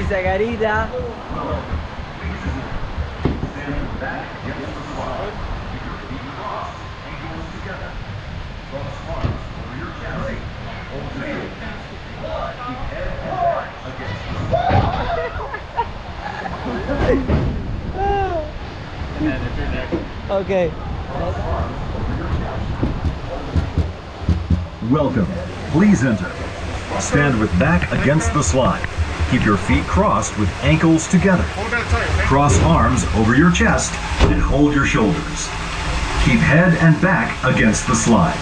esa carita. Okay. Welcome. Please enter. Stand with back against the slide. Keep your feet crossed with ankles together. Cross arms over your chest and hold your shoulders. Keep head and back against the slide.